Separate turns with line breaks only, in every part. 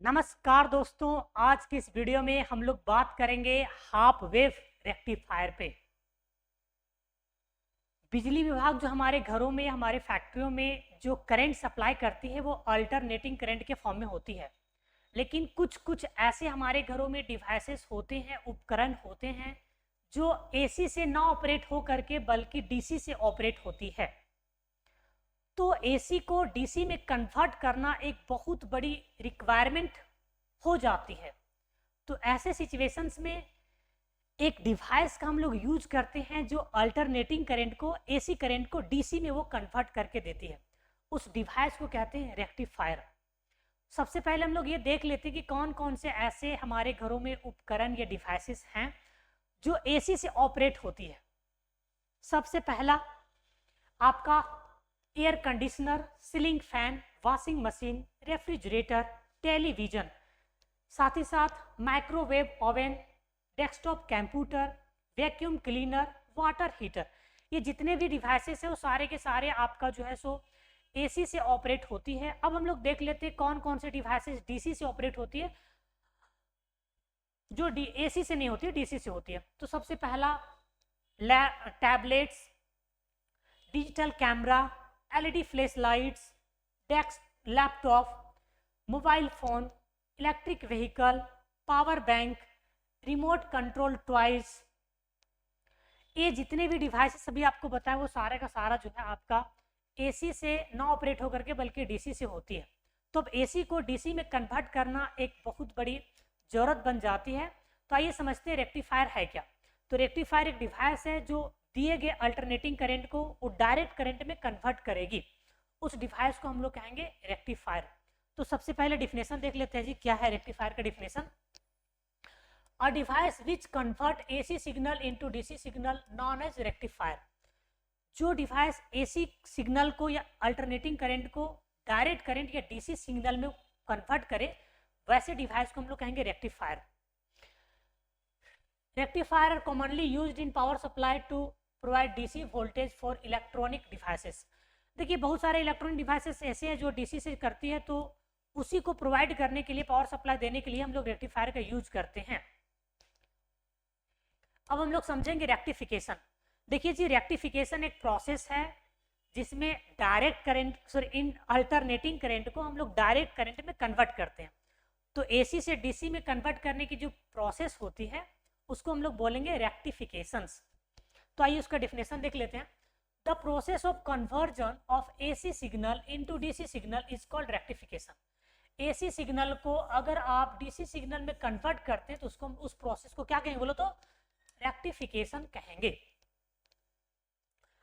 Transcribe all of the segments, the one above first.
नमस्कार दोस्तों, आज की इस वीडियो में हम लोग बात करेंगे हाफ वेव रेक्टिफायर पे। बिजली विभाग जो हमारे घरों में, हमारे फैक्ट्रियों में जो करंट सप्लाई करती है वो अल्टरनेटिंग करंट के फॉर्म में होती है। लेकिन कुछ कुछ ऐसे हमारे घरों में डिवाइसेस होते हैं, उपकरण होते हैं जो एसी से ना ऑपरेट हो करके बल्कि डीसी से ऑपरेट होती है। तो एसी को डीसी में कन्वर्ट करना एक बहुत बड़ी रिक्वायरमेंट हो जाती है। तो ऐसे सिचुएशंस में एक डिवाइस का हम लोग यूज करते हैं जो अल्टरनेटिंग करंट को, एसी करंट को डीसी में वो कन्वर्ट करके देती है। उस डिवाइस को कहते हैं रेक्टिफायर। सबसे पहले हम लोग ये देख लेते हैं कि कौन कौन से ऐसे हमारे घरों में उपकरण या डिवाइसेस हैं जो एसी से ऑपरेट होती है। सबसे पहला आपका air conditioner, ceiling fan, washing machine, refrigerator, television, साथ ही साथ microwave oven, desktop computer, vacuum cleaner, water heater. ये जितने भी डिवाइसेस हैं वो सारे के सारे आपका जो है सो एसी से ऑपरेट होती है। अब हम लोग देख लेते हैं कौन कौन से डिवाइसेस डीसी से ऑपरेट होती है, जो एसी से नहीं होती है, डीसी से होती है। तो सबसे पहला tablets, digital camera, LED flash lights, desk laptop, mobile phone, electric vehicle, power bank, remote control toys. ये जितने भी डिवाइस सभी आपको बताया वो सारे का सारा जो है आपका एसी से ना ऑपरेट होकर के बल्कि डीसी से होती है। तो अब एसी को डीसी में कन्वर्ट करना एक बहुत बड़ी जरूरत बन जाती है। तो आइए समझते हैं रेक्टिफायर है क्या। तो रेक्टिफायर एक डिवाइस है जो दिए गए अल्टरनेटिंग करंट को वो डायरेक्ट करंट में कन्वर्ट करेगी। उस डिवाइस को हम लोग कहेंगे रेक्टिफायर। तो सबसे पहले डिफिनेशन देख लेते हैं जी, क्या है रेक्टिफायर का definition. A device which convert AC signal into DC signal known as rectifier. जो डिवाइस एसी सिग्नल को या अल्टरनेटिंग करंट को डायरेक्ट करंट या डीसी सिग्नल में कन्वर्ट करे, वैसे डिवाइस को हम लोग कहेंगे rectifier. Rectifier are commonly used in power supply to provide DC voltage for electronic devices. देखिए बहुत सारे इलेक्ट्रॉनिक डिवाइसेस ऐसे हैं जो डीसी से करती है, तो उसी को प्रोवाइड करने के लिए, पावर सप्लाई देने के लिए हम लोग रेक्टिफायर का यूज करते हैं। अब हम लोग समझेंगे रेक्टिफिकेशन। देखिए जी, रेक्टिफिकेशन एक प्रोसेस है जिसमें डायरेक्ट करंट, सॉरी इन अल्टरनेटिंग करंट को हम लोग डायरेक्ट करंट में कन्वर्ट करते हैं। तो एसी से डीसी में कन्वर्ट करने की जो प्रोसेस होती है उसको हम लोग बोलेंगे रेक्टिफिकेशंस। तो आइए उसका डिफिनेशन देख लेते हैं। The process of conversion of AC signal into DC signal is called rectification. AC signal को अगर आप डीसी सिग्नल में कन्वर्ट करते हैं तो उसको, उस प्रोसेस को क्या कहेंगे बोलो तो रेक्टिफिकेशन कहेंगे।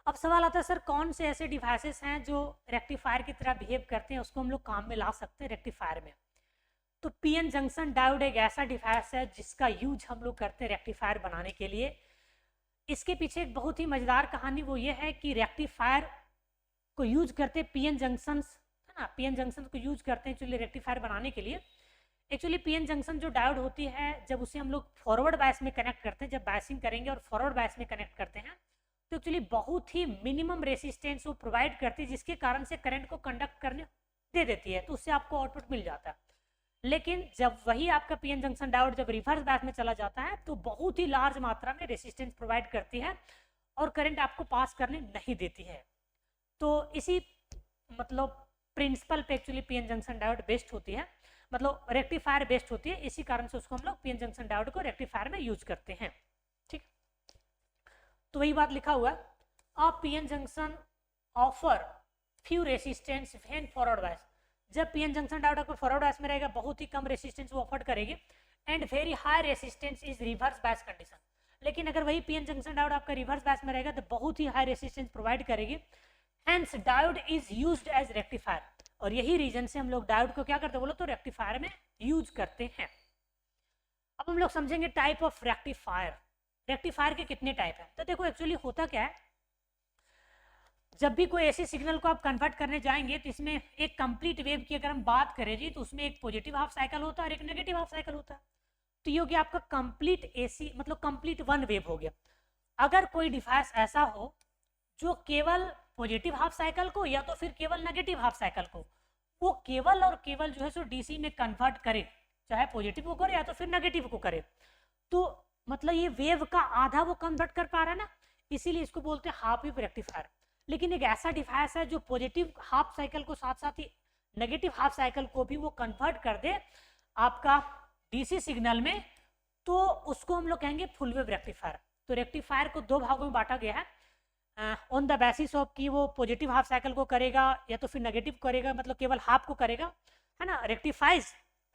अब सवाल आता है सर कौन से ऐसे डिवाइसेस हैं जो रेक्टिफायर की तरह बिहेव करते हैं, उसको हम लोग काम में ला सकते हैं रेक्टिफायर में। तो पीएन जंक्शन डायोड एक ऐसा डिवाइस है जिसका यूज हम लोग करते हैं रेक्टिफायर बनाने के लिए। इसके पीछे एक बहुत ही मजेदार कहानी वो ये है कि रेक्टिफायर को यूज करते पीएन जंक्शन, है ना, पीएन जंक्शन को यूज करते हैं एक्चुअली रेक्टिफायर बनाने के लिए। एक्चुअली पीएन जंक्शन जो डायोड होती है, जब उसे हम लोग फॉरवर्ड बायस में कनेक्ट करते हैं, जब बायसिंग करेंगे और फॉरवर्ड बायस में कनेक्ट करते हैं तो एक्चुअली बहुत ही मिनिमम रेसिस्टेंस वो प्रोवाइड करती है, जिसके कारण से करंट को कंडक्ट करने दे देती है, तो उससे आपको आउटपुट मिल जाता है। लेकिन जब वही आपका पीएन जंक्शन डायोड जब रिवर्स बायस में चला जाता है तो बहुत ही लार्ज मात्रा में रेसिस्टेंस प्रोवाइड करती है और करंट आपको पास करने नहीं देती है। तो इसी मतलब प्रिंसिपल पे actually PN junction diode based होती है, मतलब रेक्टिफायर बेस्ड होती है। इसी कारण से उसको हम लोग पीएन जंक्शन डायोड को रेक्टिफायर में यूज करते हैं। ठीक, तो वही बात लिखा हुआ है, आप PN junction offer few resistance when forward bias. जब पीएन जंक्शन डायोड आपको फॉरवर्ड बायस में रहेगा बहुत ही कम रेसिस्टेंस वो ऑफर करेगी, and very high resistance is reverse bias condition. लेकिन अगर वही पीएन जंक्शन डायोड आपका रिवर्स बायस में रहेगा तो बहुत ही हाई रेसिस्टेंस प्रोवाइड करेगी। Hence diode is used as rectifier, और यही रीजन से हम लोग डायोड को क्या करते हैं बोलो तो रेक्टिफायर में यूज करते हैं। अब हम लोग समझेंगे टाइप ऑफ रेक्टिफायर। रेक्टिफायर के कितने टाइप है। तो देखो एक्चुअली होता क्या है, जब भी कोई ऐसी सिग्नल को आप कन्वर्ट करने जाएंगे तो इसमें एक कंप्लीट वेव की अगर हम बात करें जी तो उसमें एक पॉजिटिव हाफ साइकिल होता है और एक नेगेटिव हाफ साइकिल होता है। तो ये हो गया आपका कंप्लीट एसी, मतलब कंप्लीट वन वेव हो गया। अगर कोई डिवाइस ऐसा हो जो केवल पॉजिटिव हाफ साइकिल को या तो फिर केवल नेगेटिव हाफ साइकिल को वो केवल और केवल जो है सो डीसी में कन्वर्ट करे, चाहे पॉजिटिव को करे या तो फिर नेगेटिव को करे। तो मतलब ये वेव का आधा वो कन्वर्ट कर पा रहा है ना, इसीलिए इसको बोलते हैं हाफ वेव रेक्टिफायर। लेकिन एक ऐसा डिवाइस है जो पॉजिटिव हाफ साइकिल को साथ साथ ही नेगेटिव हाफ साइकिल को भी वो कन्वर्ट कर दे आपका डीसी सिग्नल में, तो उसको हम लोग कहेंगे फुल वेव रेक्टिफायर। तो रेक्टिफायर को दो भागों में बांटा गया है ऑन द बेसिस ऑफ कि वो पॉजिटिव हाफ साइकिल को करेगा या तो फिर नेगेटिव करेगा, मतलब केवल हाफ को करेगा, है ना, रेक्टिफाइज,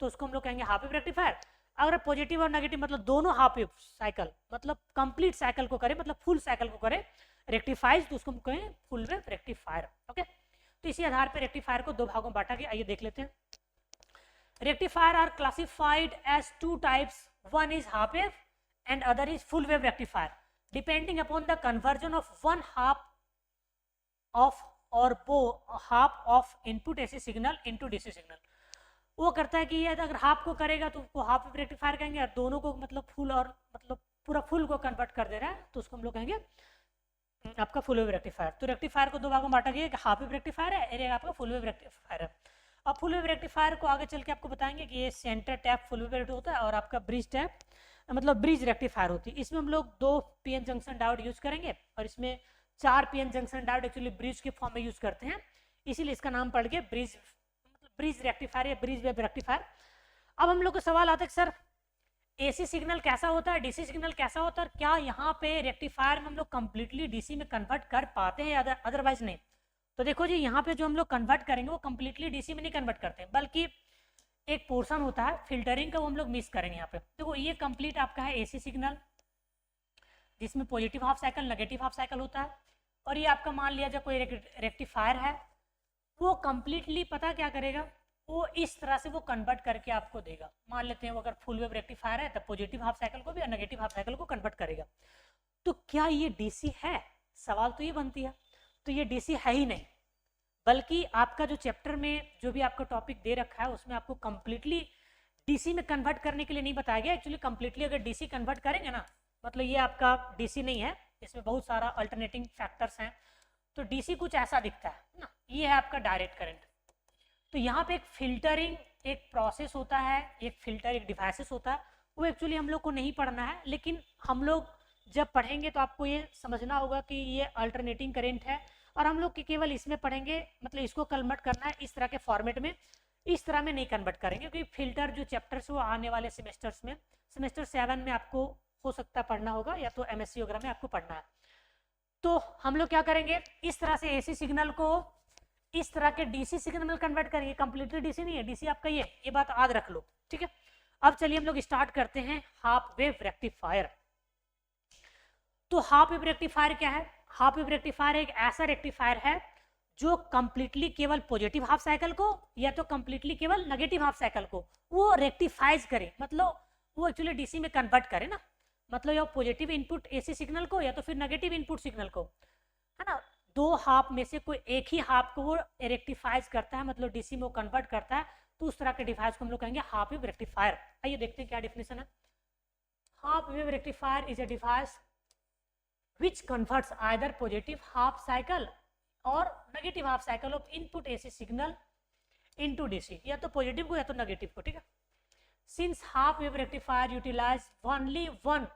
तो उसको हम लोग कहेंगे हाफ वेव रेक्टिफायर। अगर पॉजिटिव और नेगेटिव मतलब दोनों हाफ वेव साइकिल, मतलब कंप्लीट साइकिल को करे, मतलब फुल साइकिल को करे रेक्टिफाइज, तो उसको हम कहें फुल वेव रेक्टिफायर। ओके, तो इसी आधार पर रेक्टिफायर को दो भागों में बांटा गया। आइए देख लेते हैं। Rectifier are classified as two types, one is half wave and other is full wave rectifier, depending upon the conversion of one half of or half of input AC signal into DC signal। वो करता है कि ये अगर half को करेगा तो उसको हाफ वेव रेक्टिफायर कहेंगे, और दोनों को मतलब फुल और मतलब पूरा फुल को कन्वर्ट कर दे रहा है तो उसको हम लोग कहेंगे आपका फुल वेव रेक्टिफायर। तो रेक्टिफायर को दो भागों में बांटा गया, हाफ वेव रेक्टिफायर है और आपका फुल वेव रेक्टिफायर है। अब फुल वेव रेक्टिफायर को आगे चल के आपको बताएंगे कि ये सेंटर टैप फुल वेव होता है और आपका ब्रिज टैप मतलब ब्रिज रेक्टिफायर होती है। इसमें हम लोग 2 पीएन जंक्शन डायोड यूज करेंगे और इसमें 4 PN junction diode actually bridge के फॉर्म में यूज करते हैं, इसीलिए इसका नाम पड़ गया ब्रिज, मतलब ब्रिज रेक्टिफायर या ब्रिज वेव रेक्टिफायर। अब हम लोग को सवाल आता है कि सर एसी सिग्नल कैसा होता है, डीसी सिग्नल कैसा होता है, क्या यहाँ पे रेक्टिफायर में हम लोग कंप्लीटली डीसी में कन्वर्ट कर पाते हैं या अदरवाइज नहीं। तो देखो जी, यहाँ पे जो हम लोग कन्वर्ट करेंगे वो कंप्लीटली डीसी में नहीं कन्वर्ट करते हैं, बल्कि एक पोर्शन होता है फिल्टरिंग का, वो हम लोग मिस करेंगे यहाँ पे। देखो ये कंप्लीट आपका है एसी सिग्नल जिसमें positive half cycle negative half cycle होता है, और ये आपका मान लिया जाए कोई रेक्टिफायर है, वो कंप्लीटली पता क्या करेगा, वो इस तरह से वो कन्वर्ट करके आपको देगा। मान लेते हैं वो अगर फुल वेव रेक्टिफायर है तो पॉजिटिव हाफ साइकिल को भी और नेगेटिव हाफ साइकिल को कन्वर्ट करेगा। तो क्या ये डीसी है, सवाल तो ये बनती है। तो ये डीसी है ही नहीं, बल्कि आपका जो चैप्टर में जो भी आपका टॉपिक दे रखा है उसमें आपको कंप्लीटली डीसी में कन्वर्ट करने के लिए नहीं बताया गया। एक्चुअली कंप्लीटली अगर डीसी कन्वर्ट करेंगे ना, मतलब ये आपका डीसी नहीं है, इसमें बहुत सारा अल्टरनेटिंग फैक्टर्स हैं, तो डीसी कुछ ऐसा दिखता है ना, ये है आपका डायरेक्ट करंट। तो यहाँ पे एक फिल्टरिंग एक प्रोसेस होता है, एक फिल्टर एक डिवाइसेस होता है, वो एक्चुअली हम लोग को नहीं पढ़ना है, लेकिन हम लोग जब पढ़ेंगे तो आपको ये समझना होगा कि ये अल्टरनेटिंग करंट है, और हम लोग केवल इसमें पढ़ेंगे, मतलब इसको कन्वर्ट करना है इस तरह के फॉर्मेट में, इस तरह में नहीं कन्वर्ट करेंगे, क्योंकि फिल्टर जो चैप्टर्स वो आने वाले सेमेस्टर्स में, सेमेस्टर 7 में आपको हो सकता है पढ़ना होगा, या तो एमएससी वगैरह में आपको पढ़ना है। तो हम लोग क्या करेंगे, इस तरह से एसी सिग्नल को इस तरह के डीसी सिग्नल में कन्वर्ट करेंगे। कंप्लीटली डीसी नहीं है, डीसी आपका ये बात याद रख लो, ठीक है। अब चलिए हम लोग स्टार्ट करते हैं हाफ वेव रेक्टिफायर। तो हाफ वेव रेक्टिफायर क्या है, हाफ वेव रेक्टिफायर एक ऐसा रेक्टिफायर है जो कंप्लीटली केवल पॉजिटिव हाफ साइकिल को या तो कंप्लीटली केवल नेगेटिव हाफ साइकिल को वो रेक्टिफाइज करे, मतलब वो एक्चुअली डीसी में कन्वर्ट करे ना, मतलब या पॉजिटिव इनपुट एसी सिग्नल को या तो फिर नेगेटिव इनपुट सिग्नल को, है ना, दो हाफ में से कोई एक ही हाफ को वो रेक्टिफाइज करता है, मतलब डीसी में वो कन्वर्ट करता है, तो उस तरह के डिवाइस को हम लोग कहेंगे हाफ वेव रेक्टिफायर। आइए देखते हैं क्या डेफिनेशन है। Half wave rectifier is a device which converts either positive half cycle or negative half cycle of input AC signal into DC, या तो पॉजिटिव को या तो नेगेटिव को, ठीक है। Since half wave rectifier utilize only one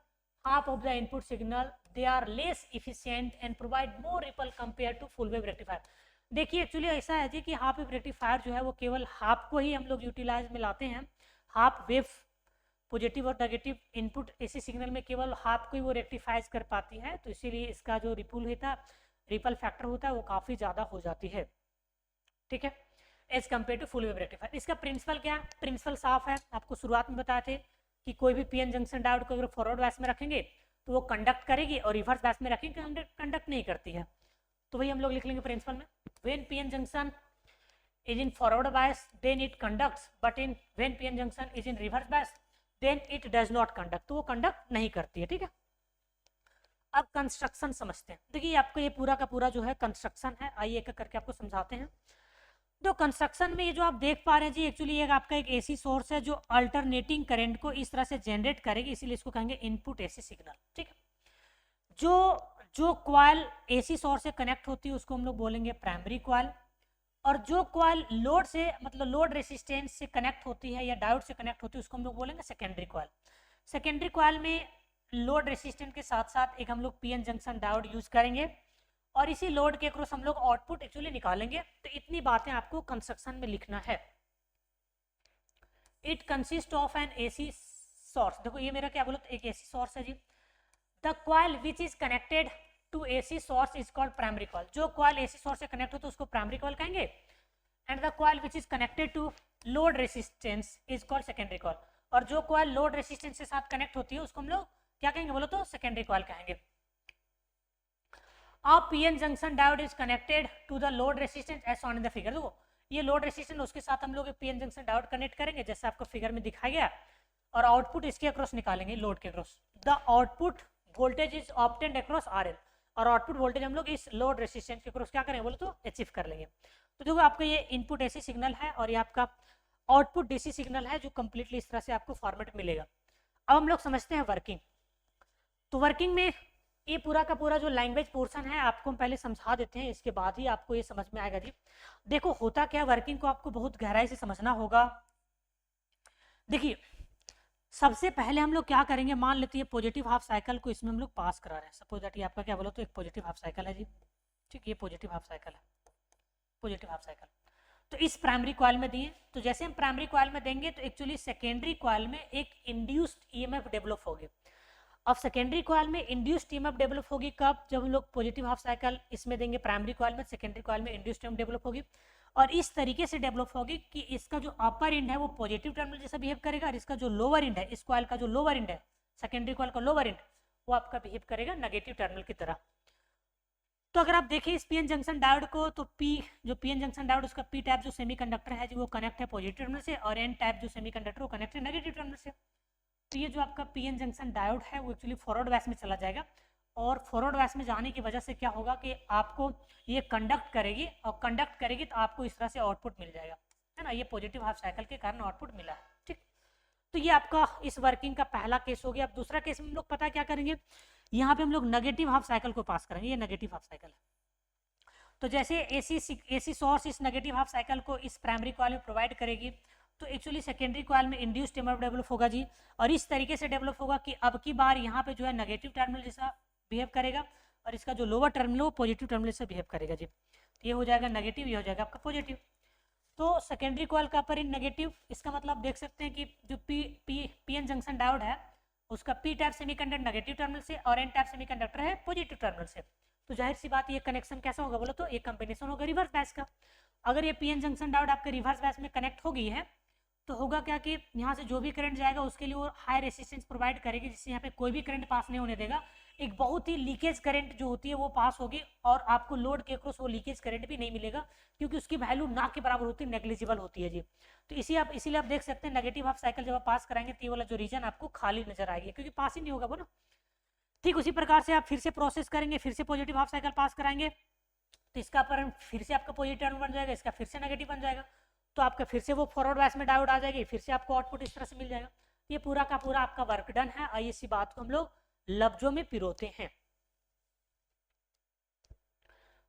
half of the input signal, they are less efficient and provide more ripple compared to full wave rectifier। देखिए actually ऐसा है जी कि हाफ वेव रेक्टिफायर जो है वो केवल हाफ को ही हम लोग यूटिलाइज में लाते हैं, हाफ वेव पॉजिटिव और नेगेटिव इनपुट एसी सिग्नल में केवल हाफ को ही वो रेक्टिफाइज कर पाती है, तो इसीलिए इसका जो रिपल फैक्टर होता है वो काफ़ी ज़्यादा हो जाती है, ठीक है, as compare to full wave rectifier. इसका प्रिंसिपल क्या है, प्रिंसिपल साफ है, आपको शुरुआत में बताए थे कि कोई भी पीएन जंक्शन डायोड को अगर फॉरवर्ड बायस में रखेंगे तो वो कंडक्ट करेगी, और रिवर्स बायस में रखेंगे कंडक्ट नहीं करती है। तो वही हम लोग लिख लेंगे प्रिंसिपल में, when PN junction is in forward bias then it conducts, but in when PN junction is in reverse bias then it does not conduct, तो वो कंडक्ट नहीं करती है, ठीक है। अब कंस्ट्रक्शन समझते हैं। देखिए आपको ये पूरा का पूरा जो है कंस्ट्रक्शन है, आइए एक करके आपको समझाते हैं। तो कंस्ट्रक्शन में ये जो आप देख पा रहे हैं जी, एक्चुअली ये आपका एक एसी सोर्स है जो अल्टरनेटिंग करंट को इस तरह से जनरेट करेगी, इसीलिए इसको कहेंगे इनपुट एसी सिग्नल, ठीक है। जो कॉइल एसी सोर्स से कनेक्ट होती है उसको हम लोग बोलेंगे प्राइमरी कॉइल, और जो कॉइल लोड से मतलब लोड रेसिस्टेंस से कनेक्ट होती है या डायोड से कनेक्ट होती है उसको हम लोग बोलेंगे सेकेंडरी कॉइल। सेकेंडरी कॉइल में लोड रेसिस्टेंस के साथ साथ एक हम लोग पीएन जंक्शन डायोड यूज करेंगे और इसी लोड के क्रॉस हम लोग आउटपुट एक्चुअली निकालेंगे। तो इतनी बातें आपको कंस्ट्रक्शन में लिखना है। It consist of N AC source. देखो ये मेरा क्या बोला, तो एक एसी सोर्स है जी। The coil which is connected to AC source is called primary coil. जो कॉइल एसी सोर्स से कनेक्ट हो तो उसको प्राइमरी कॉइल कहेंगे। And the coil which is connected to load resistance is called secondary coil. और जो coil load resistance के साथ कनेक्ट होती है उसको हम लोग क्या कहेंगे बोलो तो सेकेंडरी कॉइल कहेंगे। अब PN junction diode is connected to the load resistance as shown in the figure. देखो ये लोड रेसिस्टेंस उसके साथ हम लोग पीएन जंक्शन डायोड कनेक्ट करेंगे जैसे आपको फिगर में दिखाया गया और आउटपुट इसके अक्रॉस निकालेंगे लोड के across. The output voltage is obtained across RL. और आउटपुट वोल्टेज हम लोग इस लोड रेसिस्टेंस के अक्रॉस क्या करेंगे बोले तो अचीव कर लेंगे। तो देखो आपका ये इनपुट एसी सिग्नल है और ये आपका आउटपुट डीसी सिग्नल है जो कंप्लीटली इस तरह से आपको फॉर्मेट मिलेगा। अब हम लोग समझते हैं वर्किंग। तो वर्किंग में ये पूरा का पूरा जो लैंग्वेज पोर्शन है आपको हम पहले समझा देते हैं, इसके बाद ही आपको ये समझ में आएगा जी। देखो होता क्या, वर्किंग को आपको बहुत गहराई से समझना होगा। देखिए सबसे पहले हम लोग क्या करेंगे, मान लेते हैं पॉजिटिव हाफ साइकिल को इसमें हम लोग पास करा रहे हैं। सपोज दैट ये आपका क्या बोलो तो एक पॉजिटिव हाफ साइकिल है जी, ठीक, ये पॉजिटिव हाफ साइकिल है, पॉजिटिव हाफ साइकिल। तो इस प्राइमरी कॉइल में दिए, तो जैसे हम प्राइमरी कॉइल में देंगे तो एक्चुअली सेकेंडरी कॉइल में एक इंड्यूस्ड ईएमएफ डेवलप होगी। अब सेकेंडरी कॉइल में इंड्यूस्ड ईएमएफ डेवलप होगी कब, जब हम लोग पॉजिटिव हाफ साइकिल इसमें देंगे प्राइमरी कॉइल में, सेकेंडरी कॉइल में इंड्यूस्ड ईएमएफ डेवलप होगी। और इस तरीके से डेवलप होगी कि इसका जो अपर एंड है वो पॉजिटिव टर्मिनल जैसा बिहेव करेगा और इसका जो लोअर एंड है, इस कॉइल का जो लोअर एंड है, सेकेंडरी कॉइल का लोअर एंड, वो आपका बिहेव करेगा नेगेटिव टर्मिनल की तरह। तो अगर आप देखें इस पीएन जंक्शन डायोड को, तो पी जो पीएन जंक्शन डायोड उसका पी टाइप जो सेमीकंडक्टर है जी वो कनेक्ट है पॉजिटिव टर्मिनल से और एन टाइप जो सेमीकंडक्टर वो कनेक्ट है नेगेटिव टर्मिनल से। तो ये जो आपका पीएन जंक्शन डायोड है वो एक्चुअली फॉरवर्ड बायस में चला जाएगा और फॉरवर्ड बायस में जाने की वजह से क्या होगा कि आपको ये कंडक्ट करेगी और कंडक्ट करेगी तो आपको इस तरह से आउटपुट मिल जाएगा, है ना। ये पॉजिटिव हाफ साइकिल के कारण आउटपुट मिला है, ठीक। तो ये आपका इस वर्किंग का पहला केस हो गया। अब दूसरा केस में हम लोग पता क्या करेंगे, यहाँ पे हम लोग नेगेटिव हाफ साइकिल को पास करेंगे। ये नेगेटिव हाफ साइकिल है, तो जैसे एसी सोर्स इस नेगेटिव हाफ साइकिल को इस प्राइमरी कॉइल में प्रोवाइड करेगी तो एक्चुअली सेकेंडरी कॉइल में इंड्यूस्ड ईएमएफ डेवलप होगा जी। और इस तरीके से डेवलप होगा कि अब की बार यहाँ पे जो है नेगेटिव टर्मिनल जैसा बिहेव करेगा और इसका जो लोअर टर्मिनल वो पॉजिटिव टर्मिनल से बिहेव करेगा जी। तो ये हो जाएगा नेगेटिव, ये हो जाएगा आपका पॉजिटिव। तो सेकेंडरी कॉइल का अपर इन नेगेटिव, इसका मतलब देख सकते हैं कि जो पीएन जंक्शन डायोड है उसका P type semiconductor negative terminal से और एन टाइप सेमीकंडक्टर है पॉजिटिव टर्मिनल से। तो जाहिर सी बात ये कनेक्शन कैसा होगा बोलो तो ये कॉम्बिनेशन होगा रिवर्स बायस का। अगर ये पीएन जंक्शन डायोड आपके रिवर्स बायस में कनेक्ट हो गई है तो होगा क्या कि यहाँ से जो भी करंट जाएगा उसके लिए वो हाई रेसिस्टेंस प्रोवाइड करेगी जिससे यहाँ पे कोई भी करंट पास नहीं होने देगा। एक बहुत ही लीकेज करंट जो होती है वो पास होगी और आपको लोड के क्रॉस वो लीकेज करंट भी नहीं मिलेगा क्योंकि उसकी वैल्यू ना के बराबर होती है, नेग्लिजिबल होती है जी। तो इसीलिए आप देख सकते हैं नेगेटिव हाफ साइकिल जब आप पास कराएंगे तो ये वाला जो रीजन आपको खाली नजर आएगी क्योंकि पास ही नहीं होगा वो ना। ठीक उसी प्रकार से आप फिर से प्रोसेस करेंगे, फिर से पॉजिटिव हाफ साइकिल पास कराएंगे तो इसका पर फिर से आपका पॉजिटिव टर्म बन जाएगा, इसका फिर से नेगेटिव बन जाएगा तो आपका फिर से वो फॉरवर्ड बायस में डायोड आ जाएगी, फिर से आपको आउटपुट इस तरह से मिल जाएगा। ये पूरा का पूरा आपका वर्क डन है। आइए इसी बात को हम लोग लफ्जों में पिरोते हैं।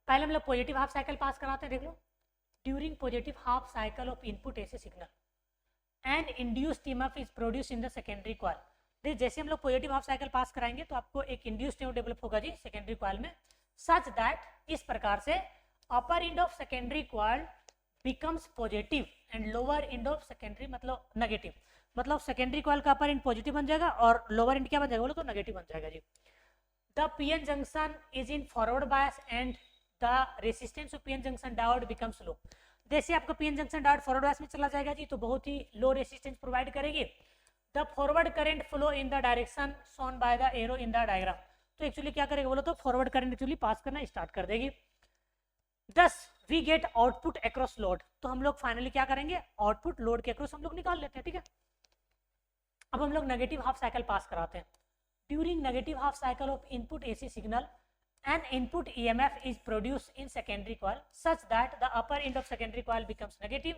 पहले हम लोग पॉजिटिव हाफ साइकिल पास कराते हैं, देख लो। During positive half cycle of input AC signal and induced EMF is produce in the secondary coil. देखिए जैसे हम लोग पॉजिटिव हाफ साइकिल पास कराएंगे तो आपको एक इंड्यूस्ड ईएमएफ डेवलप होगा जी सेकेंडरी कॉइल में, सच दैट इस प्रकार से upper end of secondary coil becomes positive and lower end of secondary मतलब नेगेटिव। मतलब सेकेंडरी कॉइल का अपर एंड पॉजिटिव बन जाएगा और लोअर एंड क्या बन जाएगा बोलो तो नेगेटिव बन जाएगा जी। The PN junction is in forward bias and the resistance of PN junction diode becomes low. जैसे आपका PN junction diode forward bias में चला जाएगा जी तो बहुत ही लो रेसिस्टेंस प्रोवाइड करेगी। The forward current flow in the direction shown by the arrow in the diagram. तो एक्चुअली क्या करेगा बोलो तो फॉरवर्ड करंट एक्चुअली पास करना स्टार्ट कर देगी। Thus we get output across load। तो हम लोग फाइनली क्या करेंगे, आउटपुट लोड के अक्रॉस हम लोग निकाल लेते हैं, ठीक है। अब हम लोग नेगेटिव हाफ साइकिल पास कराते हैं। During negative half cycle of input AC signal N input EMF is produce in secondary coil such that the upper end of secondary coil becomes negative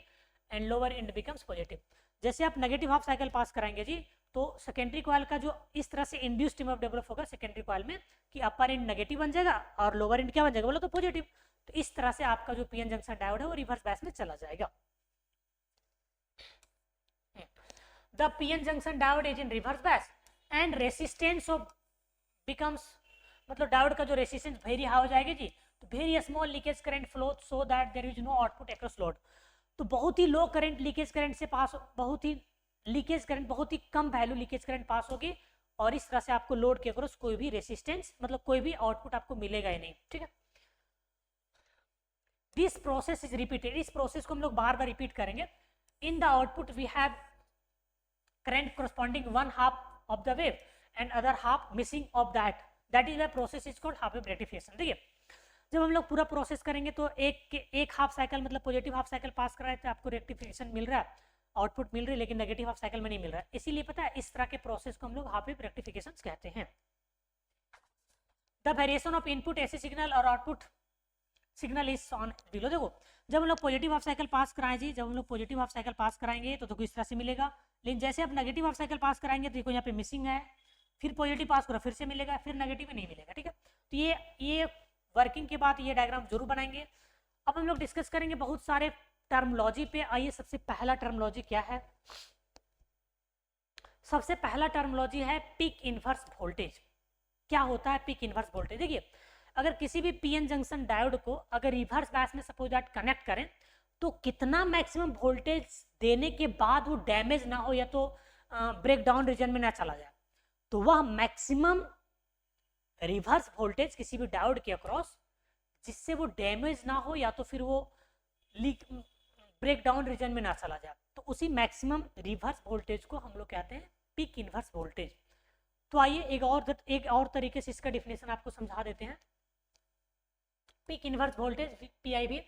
and lower and becomes positive. जैसे आप negative half cycle पास कराएंगे जी तो secondary coil का जो इस तरह से induced EMF develop होगा सेकेंडरी कॉइल में कि अपर एंड नेगेटिव बन जाएगा और लोअर एंड क्या बन जाएगा बोलो तो पॉजिटिव। तो इस तरह से आपका जो पीएन जंक्शन डायोड है वो रिवर्स बायस में चला जाएगा। The PN junction diode is in reverse bias and resistance off becomes, मतलब डायोड का जो रेसिस्टेंस वेरी हाई हो जाएगी जी, तो very small leakage current flow so that there is no output across load. तो बहुत ही लो करंट लीकेज करंट से पास, बहुत ही लीकेज करंट, बहुत ही कम वैल्यू लीकेज करंट पास होगी और इस तरह से आपको लोड के अक्रॉस कोई भी रेसिस्टेंस, मतलब कोई भी आउटपुट आपको मिलेगा ही नहीं, ठीक है। दिस प्रोसेस इज रिपीटेड, इस प्रोसेस को हम लोग बार बार रिपीट करेंगे। In the output we have current corresponding one half of the wave and other half missing of that is why process is called half wave rectification। देखिए जब हम लोग पूरा प्रोसेस करेंगे तो एक हाफ साइकिल, मतलब पॉजिटिव हाफ साइकिल पास कर रहा है तो आपको रेक्टिफिकेशन मिल रहा है, आउटपुट मिल रही है, लेकिन नेगेटिव हाफ साइकिल में नहीं मिल रहा है। इसीलिए पता है इस तरह के प्रोसेस को हम लोग हाफ वेव रेक्टिफिकेशन कहते हैं। द वेरिएशन ऑफ इनपुट ऐसे सिग्नल और output signal is on below. देखो जब हम लोग पॉजिटिव हाफ साइकिल पास कराएं जी, जब हम लोग पॉजिटिव हाफ साइकिल पास कराएंगे तो इस तरह से मिलेगा, लेकिन जैसे आप नेगेटिव हाफ साइकिल पास कराएंगे तो देखो यहाँ पे मिसिंग है, फिर पॉजिटिव पास करो फिर से मिलेगा, फिर नेगेटिव में नहीं मिलेगा, ठीक है। तो ये वर्किंग के बाद ये डायग्राम जरूर बनाएंगे। अब हम लोग डिस्कस करेंगे बहुत सारे टर्मोलॉजी पे। आइए सबसे पहला टर्मोलॉजी क्या है, सबसे पहला टर्मोलॉजी है पीक इनवर्स वोल्टेज। क्या होता है पीक इनवर्स वोल्टेज? देखिए अगर किसी भी पीएन जंक्शन डायोड को अगर रिवर्स बायस में सपोज दैट कनेक्ट करें तो कितना मैक्सिमम वोल्टेज देने के बाद वो डैमेज ना हो या तो ब्रेक डाउन रीजन में ना चला जाए, तो वह मैक्सिमम रिवर्स वोल्टेज किसी भी डायोड के अक्रॉस जिससे वो डैमेज ना हो या तो फिर वो लीक ब्रेक डाउन रीजन में ना चला जाए, तो उसी मैक्सिमम रिवर्स वोल्टेज को हम लोग कहते हैं पीक इनवर्स वोल्टेज। तो आइए एक और तरीके से इसका डिफिनेशन आपको समझा देते हैं। Peak inverse voltage PIV,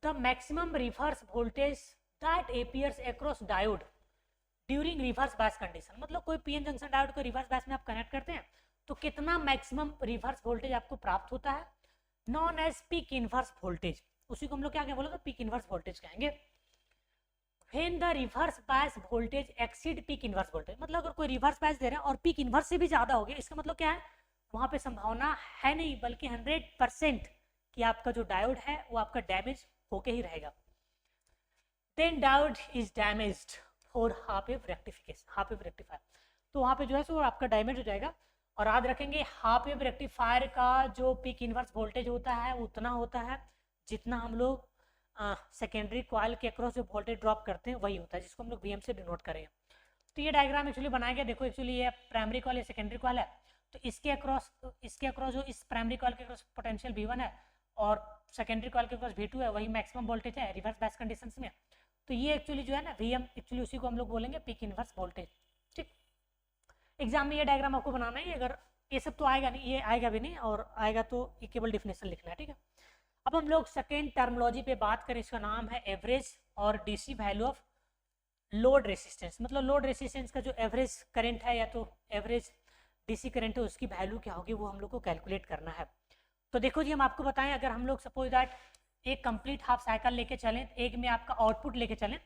the maximum reverse voltage that appears across diode during reverse bias condition. मतलब कोई पीएन जंक्शन डायोड को रिवर्स बायस में आप कनेक्ट करते हैं तो कितना मैक्सिमम रिवर्स वोल्टेज आपको प्राप्त होता है, known as peak inverse voltage. उसी को हम लोग क्या क्या बोले तो पीक इनवर्स वोल्टेज कहेंगे। When the reverse bias voltage exceed peak inverse voltage, मतलब अगर कोई रिवर्स बायस दे रहा है और पीक इनवर्स से भी ज्यादा हो गया, इसका मतलब क्या है वहां पे संभावना है नहीं बल्कि 100% कि आपका जो डायोड है वो आपका डैमेज होके ही रहेगा। Then diode is damaged for half wave rectification, half wave rectifier, तो वहां पे जो है सो आपका डैमेज हो जाएगा। और याद रखेंगे हाफ वेव रेक्टिफायर का जो पीक इनवर्स वोल्टेज होता है उतना होता है जितना हम लोग सेकेंडरी कॉइल के अक्रॉस जो वोल्टेज ड्रॉप करते हैं वही होता है, जिसको हम लोग VM से डिनोट करेंगे। तो ये डायग्राम एक्चुअली बनाया गया, देखो एक्चुअली ये प्राइमरी कॉइल या सेकेंडरी कॉइल है, तो इसके अक्रॉस जो इस प्राइमरी कॉइल के अक्रॉस पोटेंशियल V1 है और सेकेंडरी कॉइल के अक्रॉस V2 है, वही मैक्सिमम वोल्टेज है रिवर्स बायस कंडीशंस में। तो ये एक्चुअली जो है ना VM, एक्चुअली उसी को हम लोग बोलेंगे पीक इनवर्स वोल्टेज। ठीक, एग्जाम में ये डायग्राम आपको बनाना है, अगर ये सब तो आएगा नहीं, ये आएगा भी नहीं, और आएगा तो ये केवल डिफिनेशन लिखना है, ठीक है। अब हम लोग सेकेंड टर्मोलॉजी पे बात करें, इसका नाम है एवरेज और DC value of load resistance. मतलब लोड रेसिस्टेंस का जो एवरेज करंट है या तो एवरेज DC करंट है उसकी वैल्यू क्या होगी वो हम लोग को कैलकुलेट करना है। तो देखो जी हम आपको बताएं, अगर हम लोग सपोज दैट एक कंप्लीट हाफ साइकिल लेके चलें, एक में आपका आउटपुट लेके चलें,